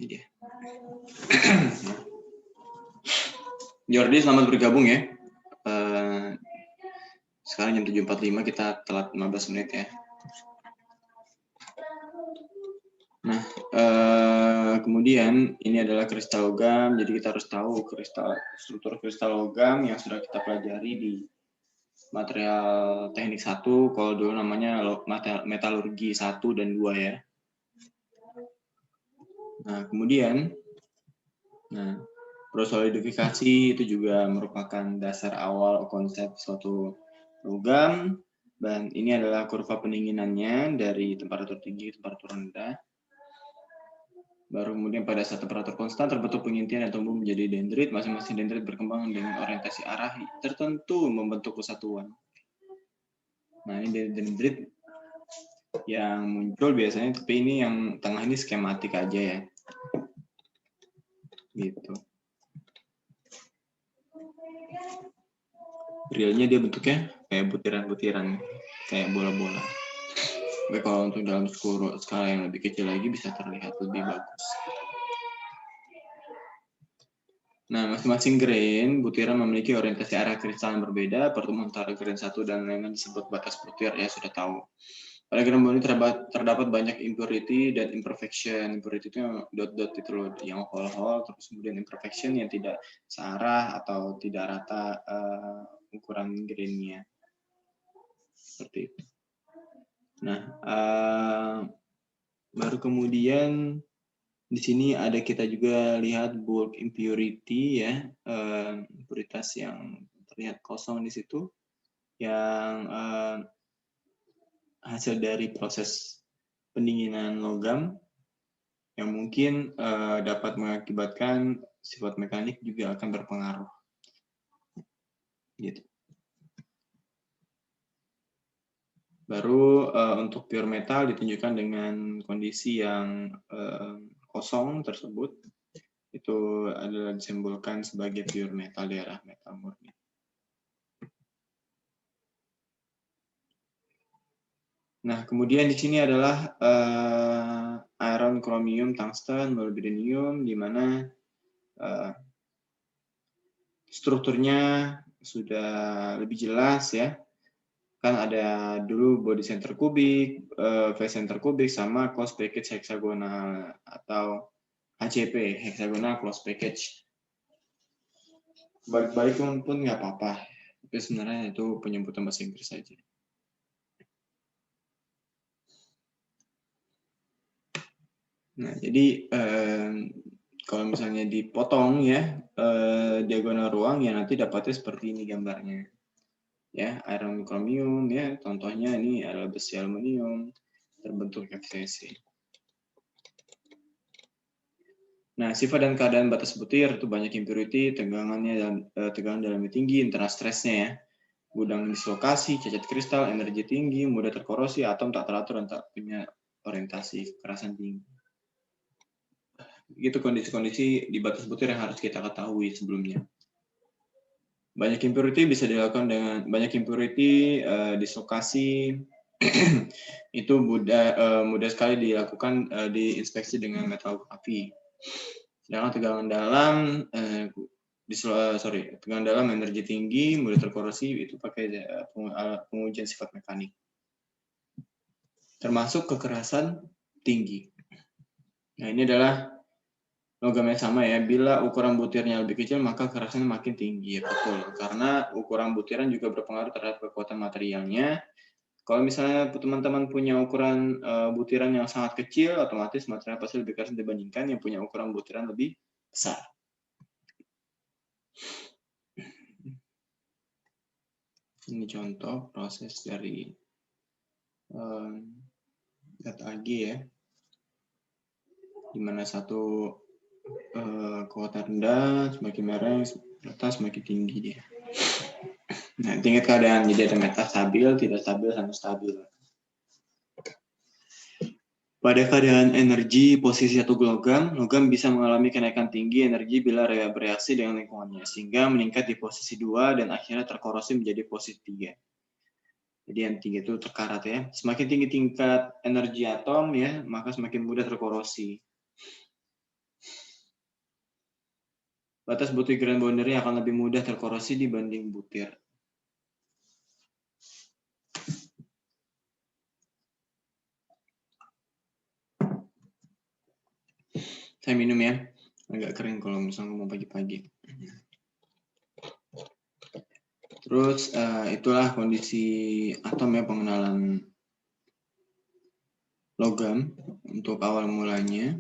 Ini dia. Jordi, selamat bergabung ya. Sekarang jam 7.45, kita telat 15 menit ya. Nah, kemudian ini adalah kristal logam, jadi kita harus tahu struktur kristal logam yang sudah kita pelajari di material teknik 1, kalau dulu namanya metalurgi 1 dan 2 ya. Nah, kemudian prosolidifikasi itu juga merupakan dasar awal konsep suatu logam, dan ini adalah kurva pendinginannya dari temperatur tinggi ke temperatur rendah. Baru kemudian pada saat temperatur konstan terbentuk pengintian dan tumbuh menjadi dendrit. Masing-masing dendrit berkembang dengan orientasi arah tertentu membentuk kesatuan. Nah, ini dendrit yang muncul biasanya, tapi ini yang tengah ini skematik aja ya. Gitu. Realnya dia bentuknya kayak butiran-butiran, kayak bola-bola. Tapi kalau untuk dalam skala yang lebih kecil lagi bisa terlihat lebih bagus. Nah, masing-masing grain butiran memiliki orientasi arah kristal yang berbeda. Pertemuan antara grain satu dan lainnya disebut batas butir, ya sudah tahu. Pada grain ini terdapat banyak impurity dan imperfection. Impurity itu yang dot-dot itu loh, yang hole-hole, terus kemudian imperfection yang tidak searah atau tidak rata ukuran grainnya. Seperti itu. Nah, baru kemudian di sini ada kita juga lihat bulk impurity ya, impuritas yang terlihat kosong di situ, yang hasil dari proses pendinginan logam yang mungkin dapat mengakibatkan sifat mekanik juga akan berpengaruh. Gitu. Baru untuk pure metal ditunjukkan dengan kondisi yang kosong tersebut, itu adalah disimbolkan sebagai pure metal, daerah metal murni. Nah, kemudian di sini adalah iron, chromium, tungsten, molybdenum, di mana strukturnya sudah lebih jelas ya. Kan ada dulu body center kubik, face center kubik, sama close package hexagonal atau HCP, hexagonal close package. Balik-balik pun nggak apa-apa, tapi sebenarnya itu penyebutan bahasa Inggris saja. Nah, jadi kalau misalnya dipotong ya diagonal ruang, ya nanti dapatnya seperti ini gambarnya. Ya, iron chromium ya, contohnya ini adalah besi aluminium terbentuk FCC. Nah, sifat dan keadaan batas butir itu banyak impurity, tegangan dalamnya tinggi, internal stressnya ya, gudang dislokasi, cacat kristal, energi tinggi, mudah terkorosi, atom tak teratur dan tak punya orientasi kekerasan tinggi. Itu kondisi-kondisi di batas butir yang harus kita ketahui sebelumnya. Banyak impurity bisa dilakukan dengan dislokasi itu mudah sekali dilakukan diinspeksi dengan metallografi. Sedangkan tegangan dalam energi tinggi, mudah terkorosi, itu pakai pengujian sifat mekanik. Termasuk kekerasan tinggi. Nah, ini adalah logam yang sama ya, bila ukuran butirnya lebih kecil maka kekerasannya makin tinggi, ya betul. Karena ukuran butiran juga berpengaruh terhadap kekuatan materialnya. Kalau misalnya teman-teman punya ukuran butiran yang sangat kecil, otomatis material pasti lebih keras dibandingkan yang punya ukuran butiran lebih besar. Ini contoh proses dari data AG ya, di mana satu kekuatan rendah semakin merah, atas semakin tinggi dia. Nah, tingkat keadaan, jadi ada metastabil, tidak stabil, sama stabil. Pada keadaan energi posisi satu logam bisa mengalami kenaikan tinggi energi bila bereaksi dengan lingkungannya, sehingga meningkat di posisi 2 dan akhirnya terkorosi menjadi posisi 3. Jadi yang tinggi itu terkarat ya. Semakin tinggi tingkat energi atom ya, maka semakin mudah terkorosi. Batas butir grain boundary akan lebih mudah terkorosi dibanding butir. Saya minum ya, agak kering kalau misalnya mau pagi-pagi. Terus itulah kondisi atom ya, pengenalan logam untuk awal mulanya.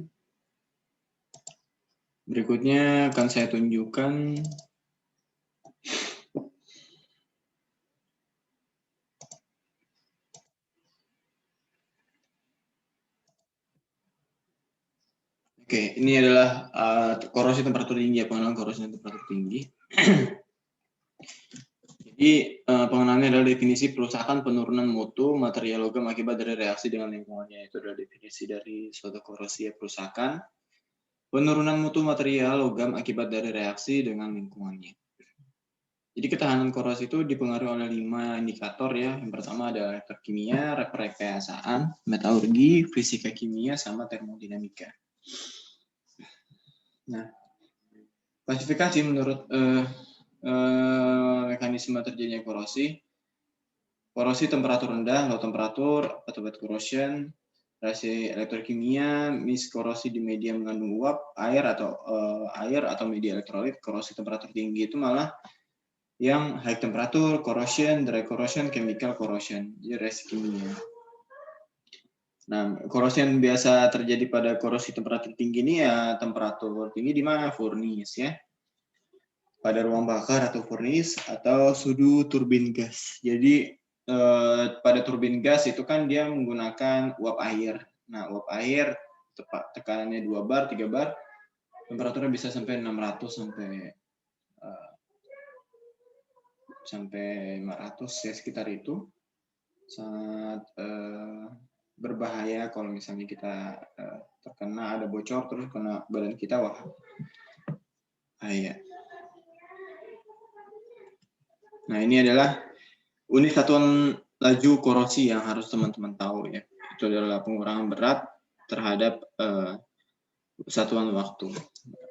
Berikutnya akan saya tunjukkan Oke, ini adalah korosi temperatur tinggi ya, pengenalan korosi temperatur tinggi. Jadi pengenalannya adalah definisi perusakan penurunan mutu material logam akibat dari reaksi dengan lingkungannya. Itu adalah definisi dari suatu korosi ya, perusakan penurunan mutu material logam akibat dari reaksi dengan lingkungannya. Jadi ketahanan korosi itu dipengaruhi oleh 5 indikator ya. Yang pertama adalah kimia, rekayasaan, metalurgi, fisika kimia, sama termodinamika. Nah, klasifikasi menurut mekanisme terjadinya korosi temperatur rendah, low temperatur, atau bad corrosion, reaksi elektrokimia, miskorosi di media mengandung uap, air atau media elektrolit. Korosi temperatur tinggi itu malah yang high temperatur, corrosion, dry corrosion, chemical corrosion, jadi reaksi kimia. Nah, korosi yang biasa terjadi pada korosi temperatur tinggi ini ya temperatur tinggi di mana? Furnace ya. Pada ruang bakar atau furnace atau sudu turbin gas. Jadi pada turbin gas itu kan dia menggunakan uap air. Nah, uap air tekanannya 2 bar, 3 bar, temperaturnya bisa sampai 600 sampai 500 ya, sekitar itu. Sangat berbahaya kalau misalnya kita terkena, ada bocor terus kena badan kita, wah bahaya. Nah, ini adalah unit satuan laju korosi yang harus teman-teman tahu ya. Itu adalah pengurangan berat terhadap satuan waktu.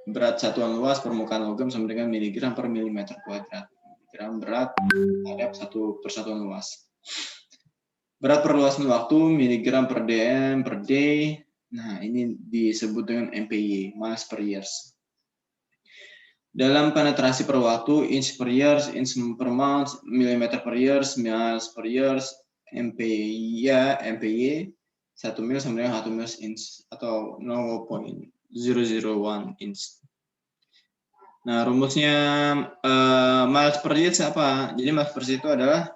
Berat satuan luas permukaan logam sama dengan miligram per milimeter kuadrat. Miligram berat terhadap satu persatuan luas. Berat perluasan waktu miligram per dm per day. Nah, ini disebut dengan MPY, miles per years. Dalam penetrasi per waktu, inch per years, inch per month, millimeter per years, miles per years, MPY, 1 mil sama dengan 1 mils inch atau 0.001 inch. Nah, rumusnya miles per years apa? Jadi miles per years itu adalah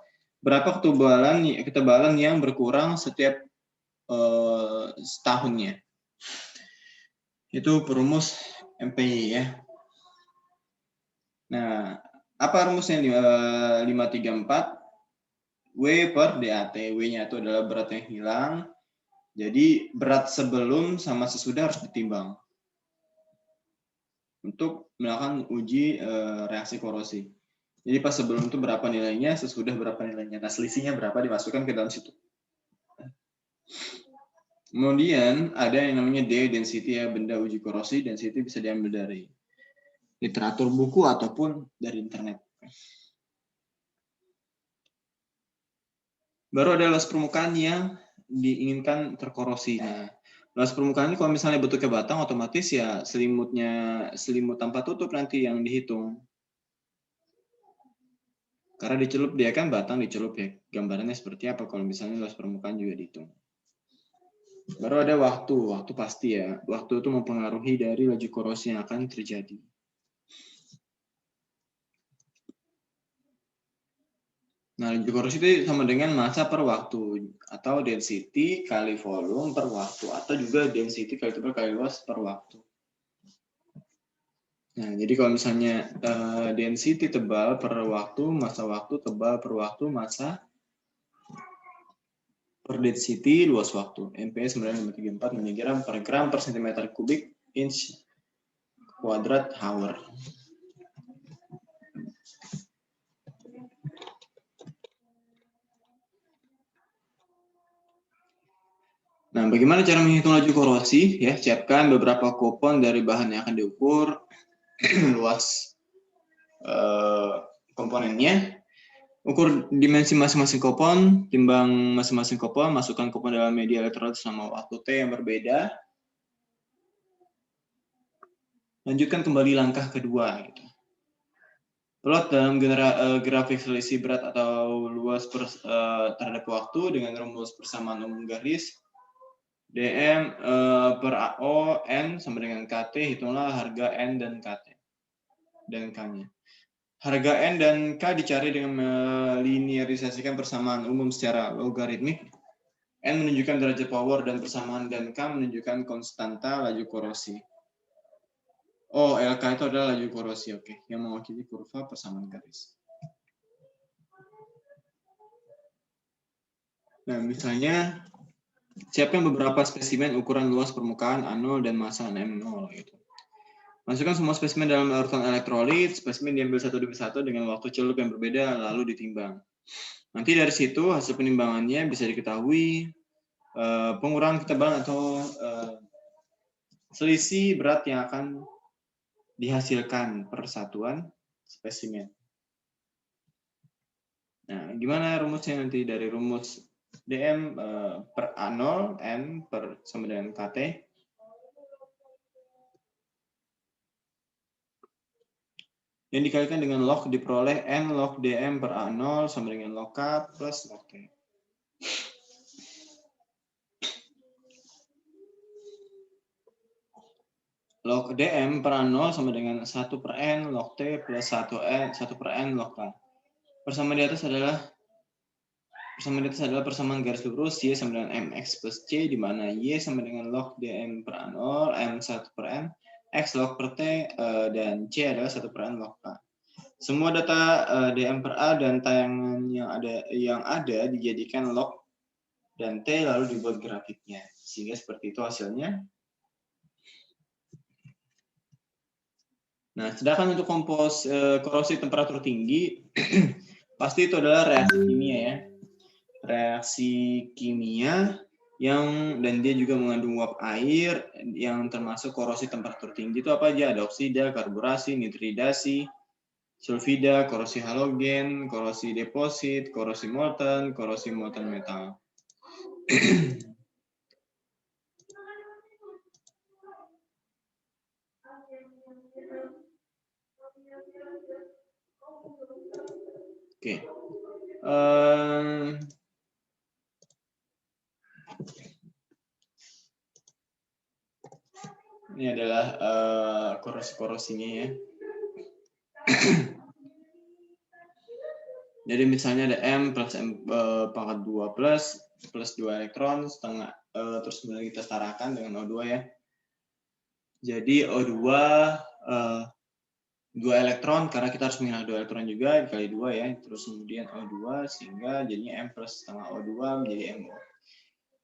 berapa ketebalan yang berkurang setiap setahunnya. Itu perumus MPY ya. Nah, apa rumusnya 534? W per DAT. W-nya itu adalah berat yang hilang. Jadi berat sebelum sama sesudah harus ditimbang untuk melakukan uji reaksi korosi. Jadi pas sebelum itu berapa nilainya, sesudah berapa nilainya. Nah, selisihnya berapa dimasukkan ke dalam situ. Kemudian ada yang namanya D, density ya, benda uji korosi. Density bisa diambil dari literatur buku ataupun dari internet. Baru ada luas permukaan yang diinginkan terkorosi. Nah, luas permukaan ini kalau misalnya bentuknya batang, otomatis ya selimut tanpa tutup nanti yang dihitung. Karena dicelup dia kan batang dicelup ya. Gambarannya seperti apa kalau misalnya luas permukaan juga dihitung. Baru ada waktu pasti ya. Waktu itu mempengaruhi dari laju korosi yang akan terjadi. Nah, laju korosi itu sama dengan massa per waktu atau density kali volume per waktu atau juga density kali tebal kali luas per waktu. Nah, jadi kalau misalnya density tebal per waktu, massa waktu tebal per waktu, massa per density luas waktu. MPS 9534 mg per gram per cm kubik inch kuadrat hour. Nah, bagaimana cara menghitung laju korosi? Ya, siapkan beberapa kupon dari bahan yang akan diukur. luas komponennya, ukur dimensi masing-masing kompon, timbang masing-masing kompon, masukkan kompon dalam media elektrolit selama waktu T yang berbeda. Lanjutkan kembali langkah kedua. Gitu. Plot dalam grafik selisih berat atau luas terhadap waktu dengan rumus persamaan umum garis. dm per AO N sama dengan KT, hitunglah harga N dan KT. Dan K-nya. Harga N dan K dicari dengan melinearisasikan persamaan umum secara logaritmik. N menunjukkan derajat power dan persamaan, dan K menunjukkan konstanta laju korosi. Oh, LK itu adalah laju korosi, oke. Yang mewakili kurva persamaan garis. Nah, misalnya, siapkan beberapa spesimen ukuran luas permukaan A0 dan massa M0. Gitu. Masukkan semua spesimen dalam larutan elektrolit, spesimen diambil satu demi satu dengan waktu celup yang berbeda, lalu ditimbang. Nanti dari situ hasil penimbangannya bisa diketahui pengurangan ketebalan atau selisih berat yang akan dihasilkan per satuan spesimen. Nah, gimana rumusnya nanti dari rumus dm per A0 N per sama dengan KT. Yang dikalikan dengan log diperoleh N log dm per A0 sama dengan log K plus log T. Log dm per A0 sama dengan 1 per N log T plus 1 per N log K. Persamaan di atas adalah persamaan garis lurus Y sama dengan MX plus C, di mana Y sama dengan log dm per A0, M 1 per N, X log per T, dan C adalah 1 per N log K. Semua data dm per A dan tayangan yang ada dijadikan log dan T lalu dibuat grafiknya. Sehingga seperti itu hasilnya. Nah, sedangkan untuk korosi temperatur tinggi, pasti itu adalah reaksi kimia ya. Reaksi kimia dan dia juga mengandung uap air yang termasuk korosi temperatur tinggi itu apa aja? Ada oksida, karburasi, nitridasi, sulfida, korosi halogen, korosi deposit, korosi molten metal. Oke. Ini adalah korosi-korosinya ya. Jadi misalnya ada M plus M pangkat 2 plus 2 elektron setengah, terus kemudian kita setarakan dengan O2 ya. Jadi O2 2 elektron, karena kita harus menghilang 2 elektron juga, dikali 2 ya, terus kemudian O2, sehingga jadinya M plus setengah O2 menjadi MO.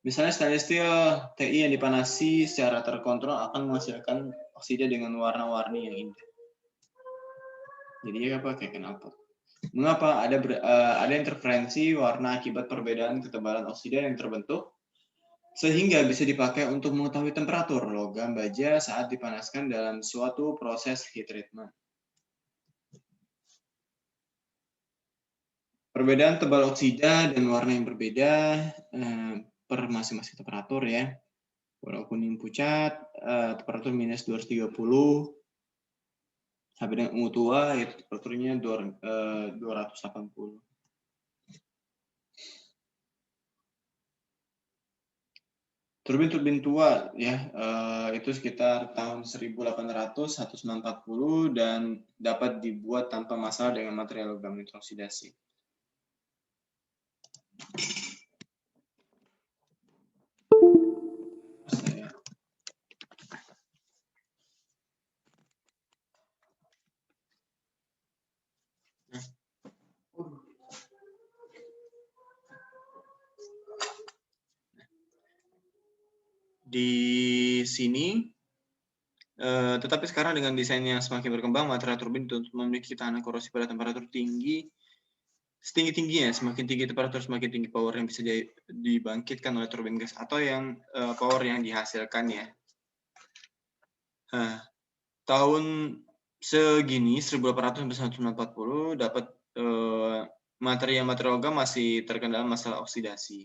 Misalnya stainless steel TI yang dipanasi secara terkontrol akan menghasilkan oksida dengan warna-warni yang indah. Jadi apa kayak knalpot. Mengapa ada interferensi warna akibat perbedaan ketebalan oksida yang terbentuk, sehingga bisa dipakai untuk mengetahui temperatur logam baja saat dipanaskan dalam suatu proses heat treatment. Perbedaan tebal oksida dan warna yang berbeda per masing-masing temperatur ya. Warna kuning pucat, temperatur minus 230, sampai dengan ungu tua, itu temperaturnya 280. Turbin-turbin tua ya, itu sekitar tahun 1800-1940 dan dapat dibuat tanpa masalah dengan material logam nitroksidasi. Di sini, tetapi sekarang dengan desain yang semakin berkembang, material turbin untuk memiliki tahanan korosi pada temperatur tinggi, setinggi-tingginya, semakin tinggi temperatur, semakin tinggi power yang bisa dibangkitkan oleh turbin gas atau yang power yang dihasilkan ya. Tahun segini 1800 sampai 1940 dapat materi logam masih terkendala masalah oksidasi.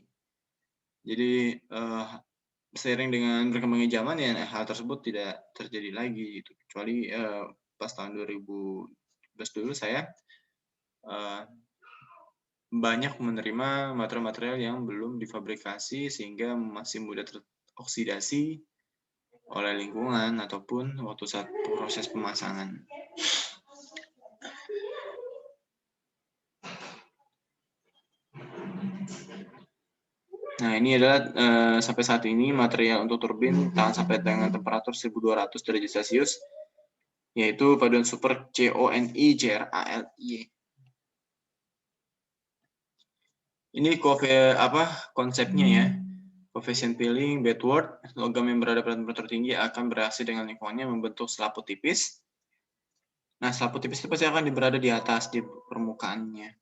Jadi seiring dengan berkembangnya zaman ya hal tersebut tidak terjadi lagi gitu. Kecuali pas tahun 2012 dulu saya banyak menerima material-material yang belum difabrikasi sehingga masih mudah teroksidasi oleh lingkungan ataupun waktu saat proses pemasangan. Nah, ini adalah sampai saat ini material untuk turbin tahan sampai dengan temperatur 1200 derajat Celcius, yaitu paduan super CONI JRALI. Ini konsepnya ya. Coefficient peeling backward, logam yang berada pada temperatur tinggi akan bereaksi dengan lingkungannya membentuk selaput tipis. Nah, selaput tipis itu pasti akan berada di atas di permukaannya.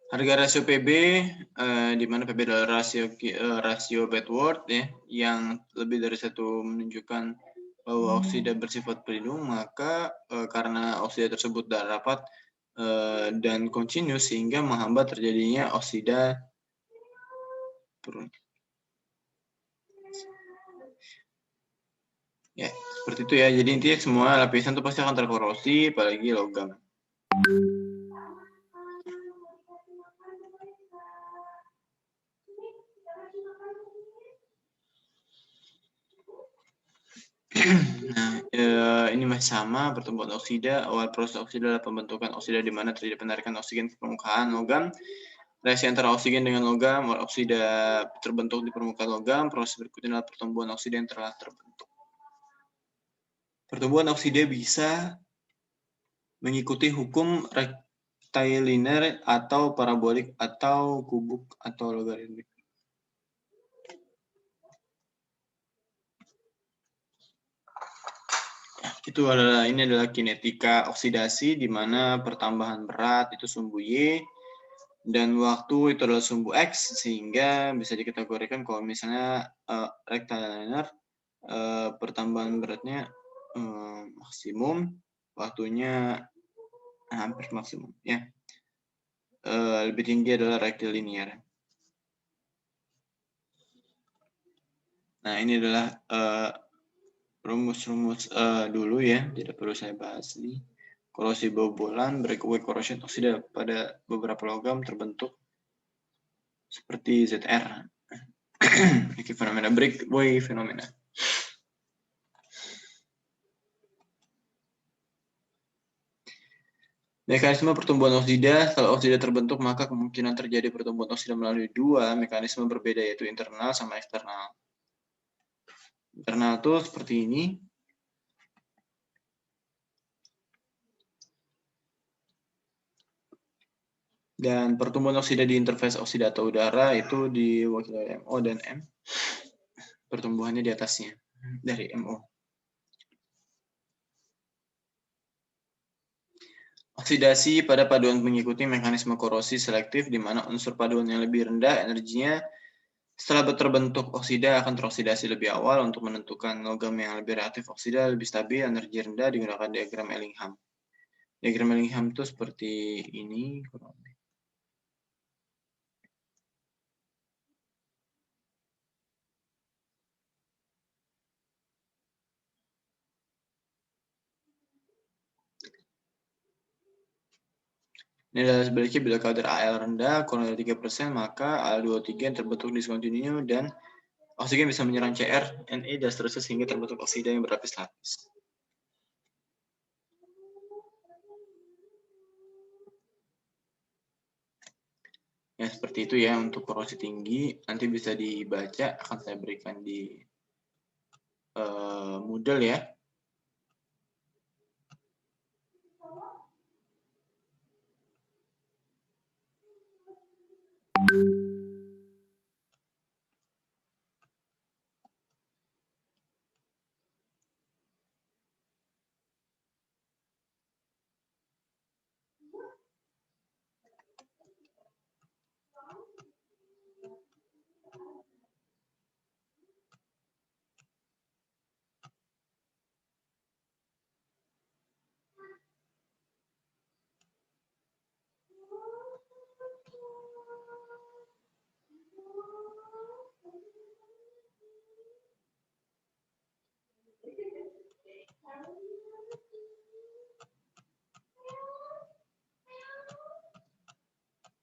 Harga rasio PB, di mana PB adalah rasio Bedworth ya, yang lebih dari satu menunjukkan bahwa oksida bersifat pelindung, maka karena oksida tersebut tidak rapat dan kontinus sehingga menghambat terjadinya oksida ya seperti itu ya. Jadi intinya semua lapisan itu pasti akan terkorosi, apalagi logam. Nah, ini masih sama pertumbuhan oksida. Awal proses oksida adalah pembentukan oksida di mana terjadi penarikan oksigen ke permukaan logam. Reaksi antara oksigen dengan logam, oksida terbentuk di permukaan logam. Proses berikutnya adalah pertumbuhan oksida yang telah terbentuk. Pertumbuhan oksida bisa mengikuti hukum rectilinear atau parabolik atau kubuk atau logaritmik. Ini adalah kinetika oksidasi di mana pertambahan berat itu sumbu Y dan waktu itu adalah sumbu X, sehingga bisa dikategorikan kalau misalnya rectilinear pertambahan beratnya maksimum, waktunya hampir maksimum ya. Lebih tinggi adalah rectilinear. Nah, ini adalah rumus-rumus dulu ya, tidak perlu saya bahas ini. Korosi bobolan, breakaway corrosion oksida pada beberapa logam terbentuk seperti ZR. Fenomena breakaway fenomena. Mekanisme pertumbuhan oksida, kalau oksida terbentuk maka kemungkinan terjadi pertumbuhan oksida melalui dua mekanisme berbeda, yaitu internal sama eksternal. Internal itu seperti ini. Dan pertumbuhan oksida di interface oksida atau udara itu diwakili oleh MO dan M. Pertumbuhannya di atasnya dari MO. Oksidasi pada paduan mengikuti mekanisme korosi selektif di mana unsur paduan yang lebih rendah energinya setelah terbentuk oksida akan teroksidasi lebih awal. Untuk menentukan logam yang lebih reaktif oksida lebih stabil energi rendah digunakan diagram Ellingham. Diagram Ellingham itu seperti ini. Ini adalah sebaliknya bila kadar AL rendah kurang dari 3%, maka Al2O3 yang terbentuk diskontinu dan oksigen bisa menyerang Cr, Ne, dan seterusnya sehingga terbentuk oksida yang berlapis-lapis. Ya, seperti itu ya untuk korosi tinggi. Nanti bisa dibaca, akan saya berikan di Moodle ya.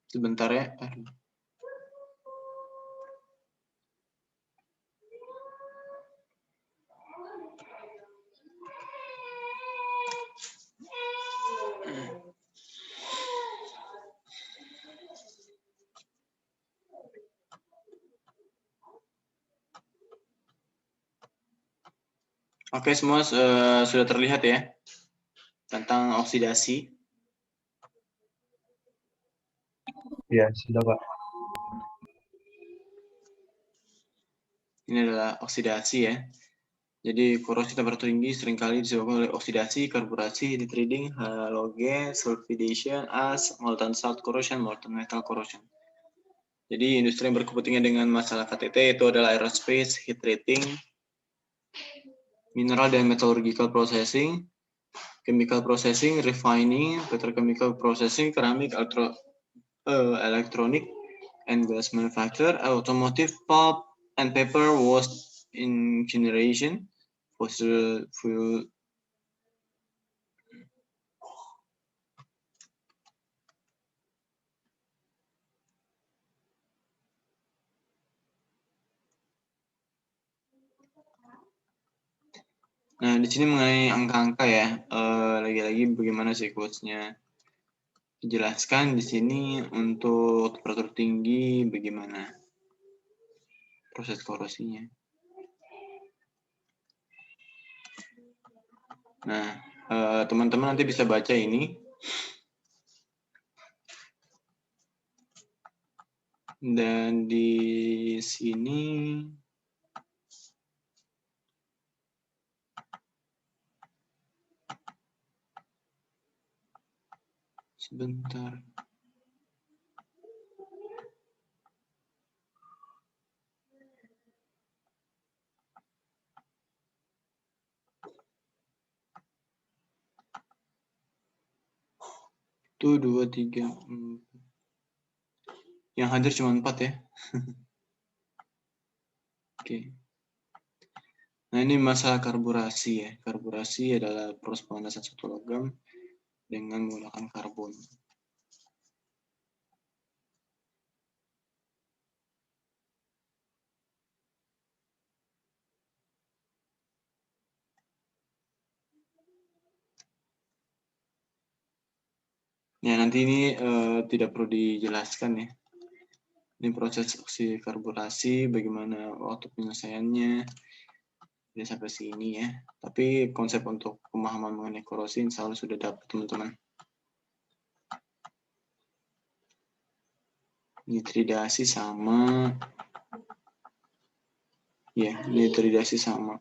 Sebentar ya. Oke, semua sudah terlihat ya tentang oksidasi. Ya, sudah Pak. Ini adalah oksidasi ya. Jadi korosi temperatur tinggi seringkali disebabkan oleh oksidasi, karburasi, heat treating, halogen, sulfidation, as, molten salt corrosion, molten metal corrosion. Jadi industri yang berkepentingan dengan masalah KTT itu adalah aerospace, heat treating, mineral dan metallurgical processing, chemical processing, refining, petrochemical processing, ceramic, electronic, and glass manufacture, automotive, pulp, and paper, waste incineration, fossil fuel. Nah, di sini mengenai angka-angka ya, lagi-lagi bagaimana sih quotes-nya? Dijelaskan di sini untuk temperatur tinggi bagaimana proses korosinya. Nah, teman-teman nanti bisa baca ini. Dan di sini sebentar. Itu 2, 3, 4. Yang hadir cuma 4 ya. Oke. Nah, ini masalah karburasi ya. Karburasi adalah proses pemanasan suatu logam dengan menggunakan karbon. Ya, nanti ini tidak perlu dijelaskan ya. Ini proses oksikarburasi, bagaimana waktu penyelesaiannya, ya sampai sini ya. Tapi konsep untuk pemahaman mengenai korosi insya Allah sudah dapat teman-teman. Nitridasi sama, ya nitridasi sama.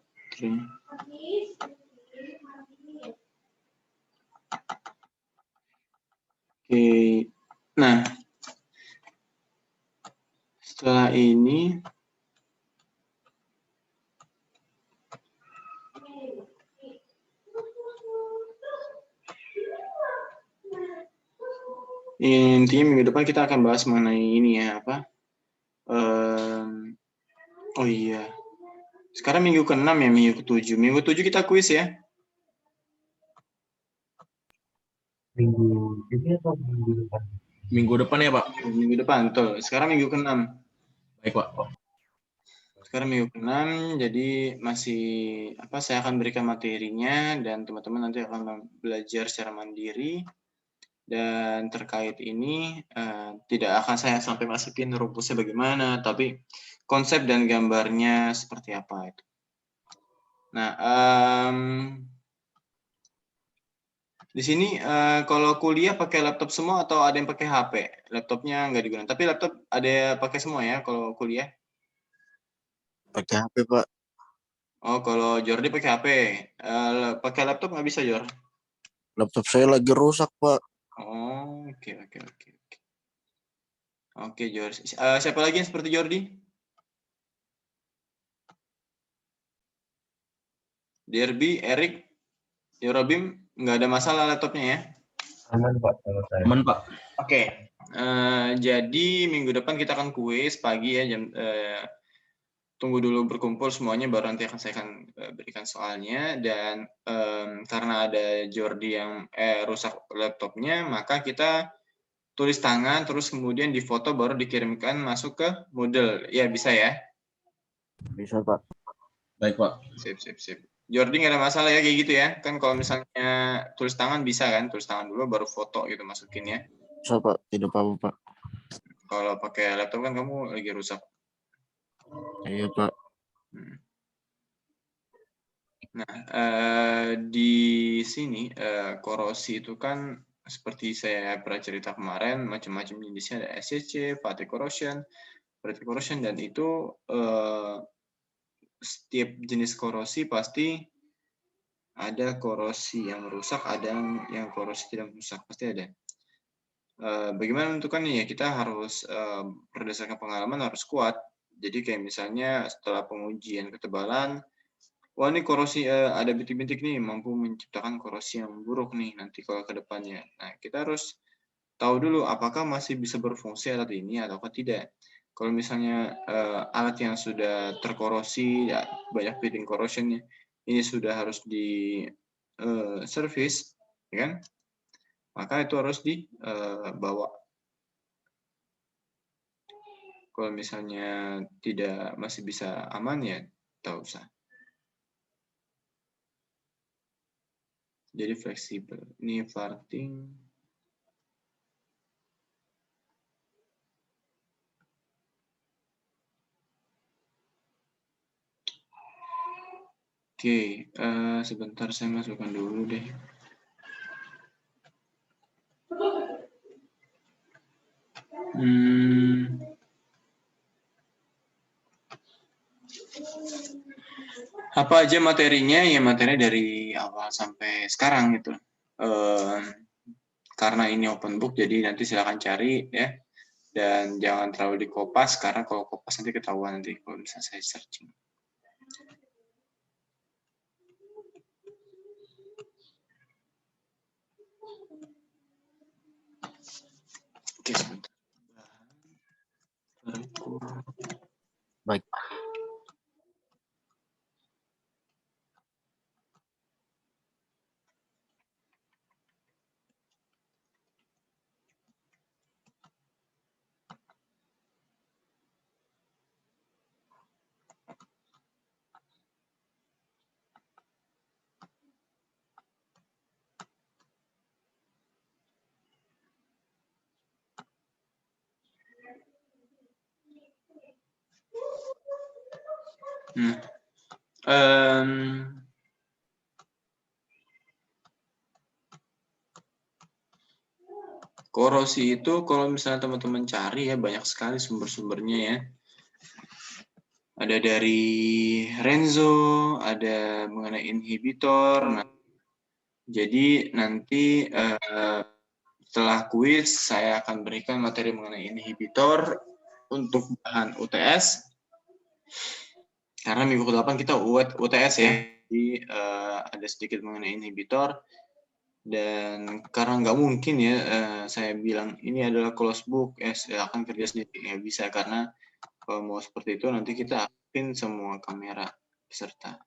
Oke, nah setelah ini intinya minggu depan kita akan bahas mengenai ini ya apa? Oh iya, sekarang minggu ke-6 ya, minggu ke-7. Minggu ke-7 kita kuis ya. Minggu ini atau minggu depan? Minggu depan ya Pak? Minggu depan, betul. Sekarang minggu ke-6. Baik Pak. Sekarang minggu ke-6, jadi masih apa? Saya akan berikan materinya dan teman-teman nanti akan belajar secara mandiri. Dan terkait ini tidak akan saya sampai masukin rumusnya bagaimana, tapi konsep dan gambarnya seperti apa itu. Nah, di sini kalau kuliah pakai laptop semua atau ada yang pakai HP? Laptopnya nggak digunakan, tapi laptop ada pakai semua ya kalau kuliah? Pakai HP, Pak. Oh, kalau Jordi pakai HP. Pakai laptop nggak bisa, Jor? Laptop saya lagi rusak, Pak. Oh, oke. Oke, Jor. Siapa lagi yang seperti Jordi? Derby, Erik, Yorobim, nggak ada masalah laptopnya ya? Aman Pak kalau saya. Aman Pak. Oke. Jadi minggu depan kita akan kuis pagi ya, jam tunggu dulu berkumpul semuanya baru nanti saya akan berikan soalnya. Dan karena ada Jordi yang rusak laptopnya, maka kita tulis tangan, terus kemudian difoto baru dikirimkan masuk ke Moodle. Ya, bisa ya? Bisa, Pak. Baik, Pak. Sip, sip, sip. Jordi nggak ada masalah ya kayak gitu ya? Kan kalau misalnya tulis tangan bisa kan? Tulis tangan dulu baru foto gitu masukin ya. Bisa, Pak. Tidak apa-apa, Pak. Kalau pakai laptop kan kamu lagi rusak. Iya, Pak. Nah, di sini korosi itu kan seperti saya pernah cerita kemarin, macam-macam jenisnya ada SCC, fatigue corrosion, dan itu setiap jenis korosi pasti ada korosi yang merusak, ada yang korosi tidak merusak, pasti ada. Bagaimana menentukannya ya? Kita harus berdasarkan pengalaman harus kuat. Jadi kayak misalnya setelah pengujian ketebalan, wah ini korosi ada bintik-bintik nih mampu menciptakan korosi yang buruk nih nanti kalau ke depannya. Nah, kita harus tahu dulu apakah masih bisa berfungsi alat ini atau tidak. Kalau misalnya alat yang sudah terkorosi, ya, banyak pitting corrosion ini sudah harus di service, ya kan? Maka itu harus dibawa. Kalau misalnya tidak masih bisa aman ya tak usah. Jadi fleksibel. Ini farting. Oke, sebentar saya masukkan dulu deh. Apa aja materinya? Ya materi dari awal sampai sekarang gitu. Karena ini open book, jadi nanti silakan cari ya. Dan jangan terlalu dikopas, karena kalau kopas nanti ketahuan nanti kalau misalnya saya searching. Oke, sebentar. Baik. Korosi itu kalau misalnya teman-teman cari ya banyak sekali sumber-sumbernya ya. Ada dari Renzo, ada mengenai inhibitor. Nah, jadi nanti setelah kuis saya akan berikan materi mengenai inhibitor untuk bahan UTS. Karena minggu ke-8 kita UTS ya. Jadi ada sedikit mengenai inhibitor. Dan karena nggak mungkin ya saya bilang ini adalah close book, silakan kerja sendiri. Ya bisa, karena kalau mau seperti itu nanti kita aktifin semua kamera peserta.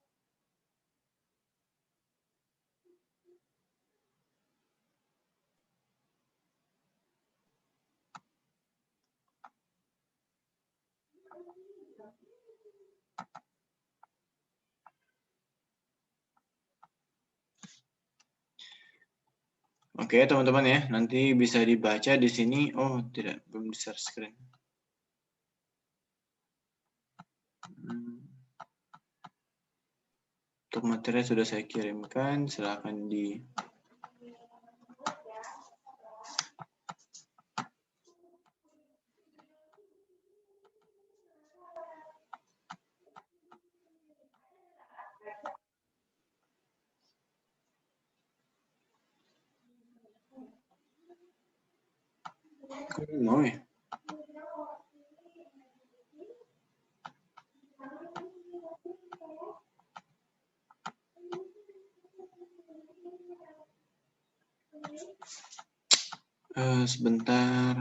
Oke teman-teman ya, nanti bisa dibaca di sini. Oh tidak, belum di share screen. Untuk materi sudah saya kirimkan, silakan di mau ya. Sebentar.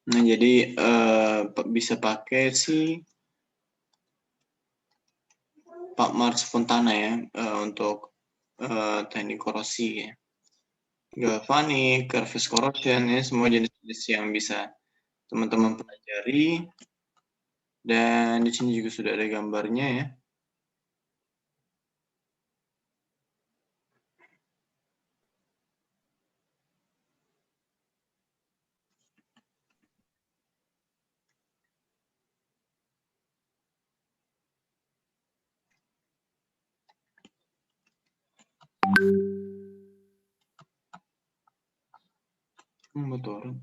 Nah, jadi bisa pakai si Pak Mars Fontana ya untuk teknik korosi ya. Galvanic, surface corrosion ya, semua jenis-jenis yang bisa teman-teman pelajari. Dan di sini juga sudah ada gambarnya ya. Betul.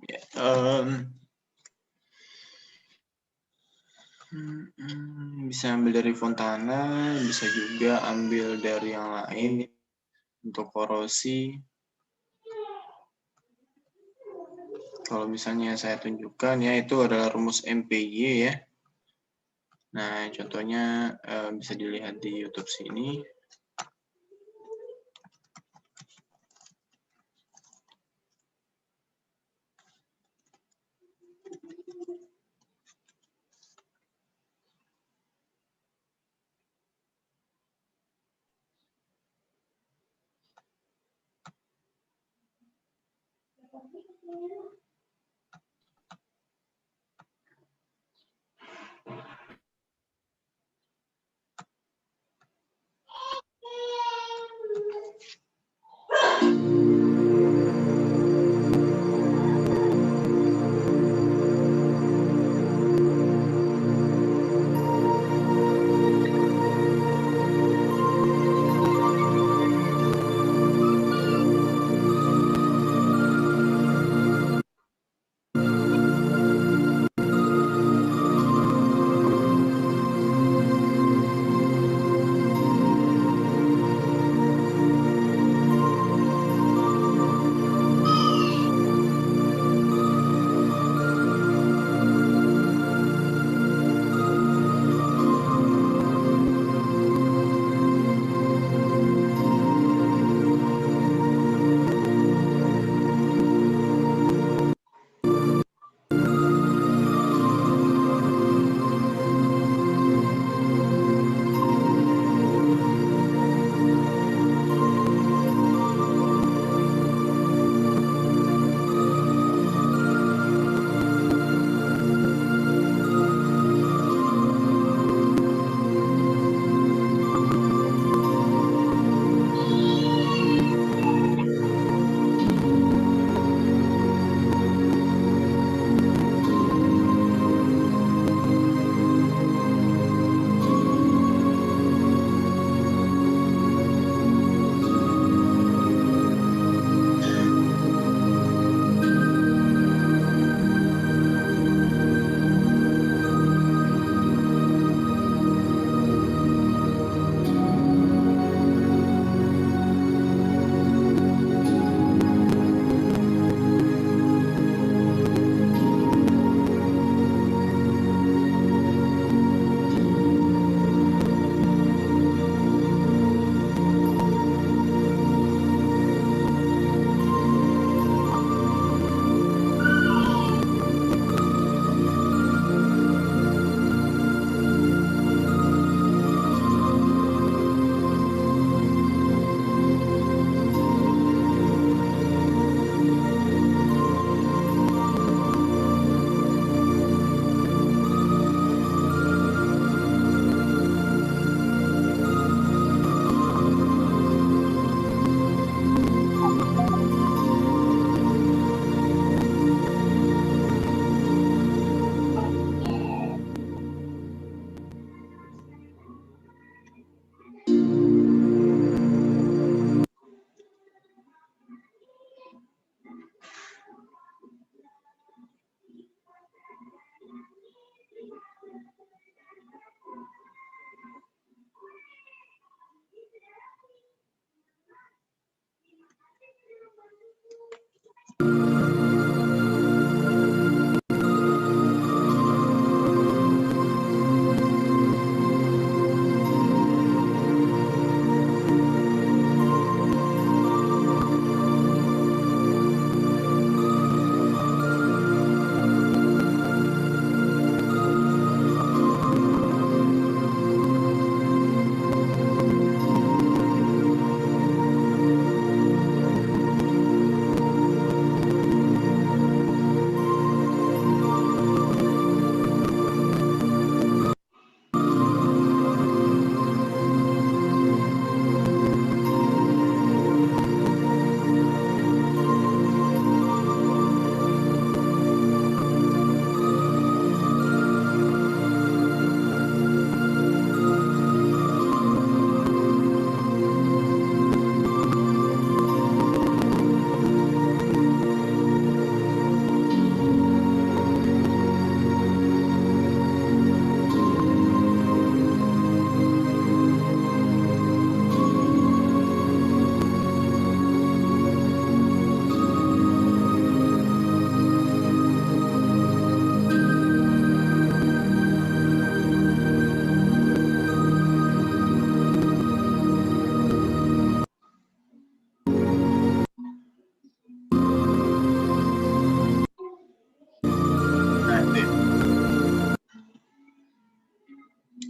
Ya, bisa ambil dari Fontana, bisa juga ambil dari yang lain untuk korosi. Kalau misalnya saya tunjukkan ya, itu adalah rumus MPY ya. Nah, contohnya bisa dilihat di YouTube sini.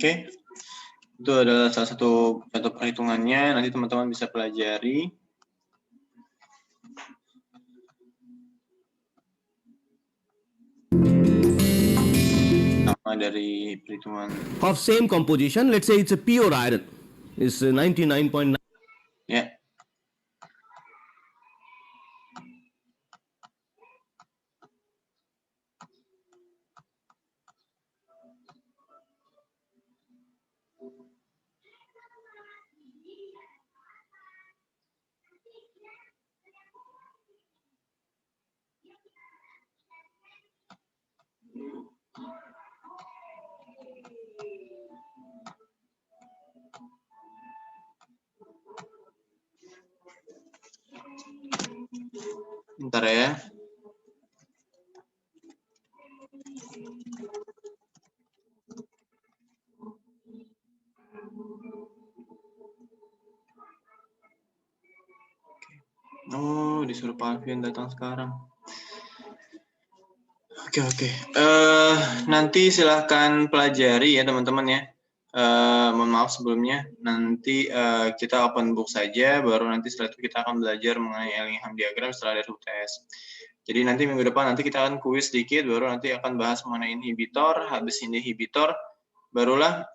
Oke. Itu adalah salah satu contoh perhitungannya. Nanti teman-teman bisa pelajari. Nama dari perhitungan. Of same composition, let's say it's a pure iron, is 99.9. Ya. Bentar ya. Oh, disuruh Pak Alfian datang sekarang. Oke. Nanti silahkan pelajari ya teman-teman ya. Mohon maaf sebelumnya. Nanti kita open book saja, baru nanti setelah itu kita akan belajar mengenai Ellingham diagram setelah dari UTS. Jadi nanti minggu depan nanti kita akan kuis sedikit, baru nanti akan bahas mengenai inhibitor. Habis inhibitor, barulah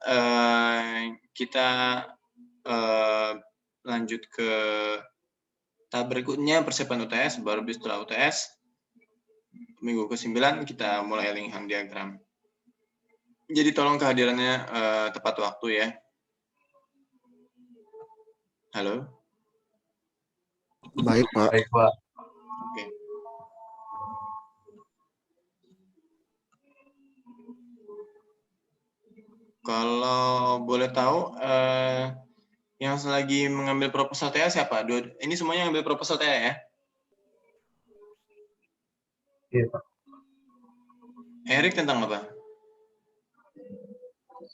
kita lanjut ke tahap berikutnya, persiapan UTS, baru setelah UTS, minggu ke-9 kita mulai Ellingham diagram. Jadi tolong kehadirannya tepat waktu ya. Halo? Baik, Pak. Baik, Pak. Oke. Kalau boleh tahu, yang lagi mengambil proposal TA siapa? Ini semuanya ngambil proposal TA ya? Iya, Pak. Erik tentang apa?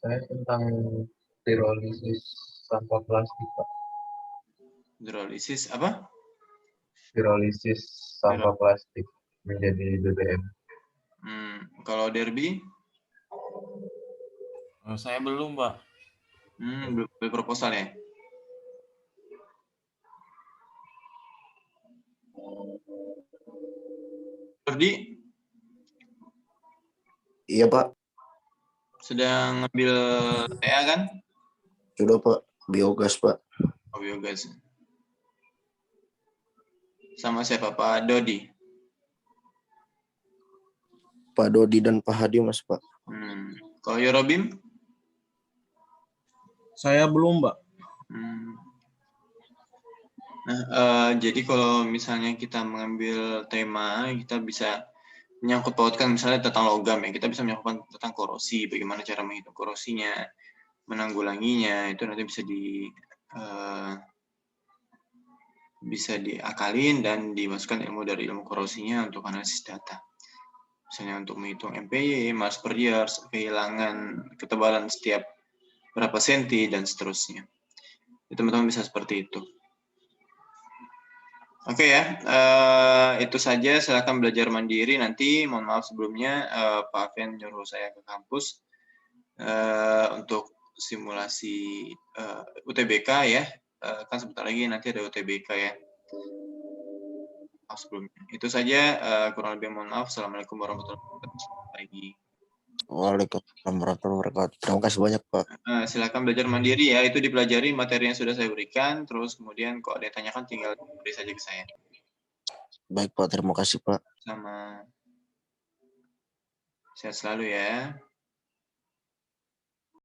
Saya tentang pirolisis sampah plastik, Pak. Hidrolisis apa? Pirolisis sampah plastik menjadi BBM. Kalau Derby? Saya belum, Pak. Belum proposal ya? Ferdi? Iya, Pak. Sedang ngambil TA kan? Sudah, Pak. Biogas, Pak. Oh, biogas. Sama siapa? Pak Dodi? Pak Dodi dan Pak Hadi, Mas, Pak. Kalau Yorobim? Saya belum, Pak. Nah, jadi kalau misalnya kita mengambil tema, kita bisa menyangkut pautkan misalnya tentang logam ya, kita bisa menyangkut tentang korosi, bagaimana cara menghitung korosinya, menanggulanginya, itu nanti bisa diakalin dan dimasukkan ilmu dari ilmu korosinya untuk analisis data. Misalnya untuk menghitung MPY, mass per year, kehilangan ketebalan setiap berapa senti, dan seterusnya. Teman-teman bisa seperti itu. Oke ya, itu saja. Silakan belajar mandiri nanti. Mohon maaf sebelumnya, Pak Alfian nyuruh saya ke kampus untuk simulasi UTBK ya. Kan sebentar lagi nanti ada UTBK ya. Maaf sebelumnya. Itu saja, kurang lebih mohon maaf. Assalamualaikum warahmatullahi wabarakatuh. Waalaikumsalam warahmatullahi wabarakatuh. Terima kasih banyak, Pak. Silakan belajar mandiri ya. Itu dipelajari materi yang sudah saya berikan. Terus kemudian kalau ada yang tanyakan tinggal beri saja ke saya. Baik, Pak. Terima kasih, Pak. Sama. Sehat selalu ya.